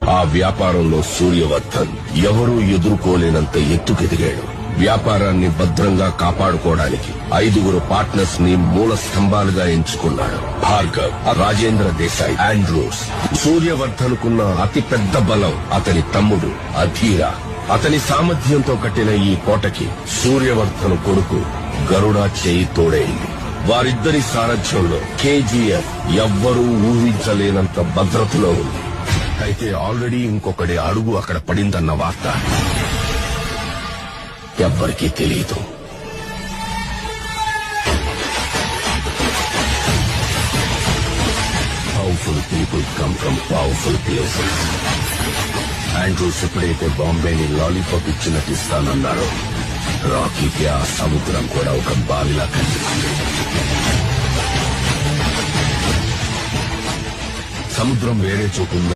ఆ వ్యాపారంలో సూర్యవర్ధన్ ఎవరూ ఎదుర్కోలేనంత ఎత్తుకెదిగాడు. వ్యాపారాన్ని భద్రంగా కాపాడుకోవడానికి 5 పార్ట్నర్స్ ని మూల స్తంభాలుగా ఎంచుకున్నాడు. భార్గవ్, రాజేంద్ర దేశాయ్, ఆండ్రూస్. సూర్యవర్ధన్కున్న అతిపెద్ద బలం అతని తమ్ముడు అధీర. అతని సామర్థ్యంతో కట్టిన ఈ కోటకి సూర్యవర్ధన్ కొడుకు గరుడ చేయి తోడైంది. వారిద్దరి సారథ్యంలో కేజీఎఫ్ ఎవ్వరూ ఊహించలేనంత భద్రతలో ఉంది. అయితే ఆల్రెడీ ఇంకొకటి అడుగు అక్కడ పడిందన్న వార్త ఎవ్వరికీ తెలియదు. Powerful people come from powerful places. Andrews ఎప్పుడైతే బాంబేని లాలీపాప్ ఇచ్చినట్టు ఇస్తానన్నారో, రాకీకి ఆ సముద్రం కూడా ఒక బావిలా కనిపిస్తుంది. సముద్రం వేరే చూపుంది.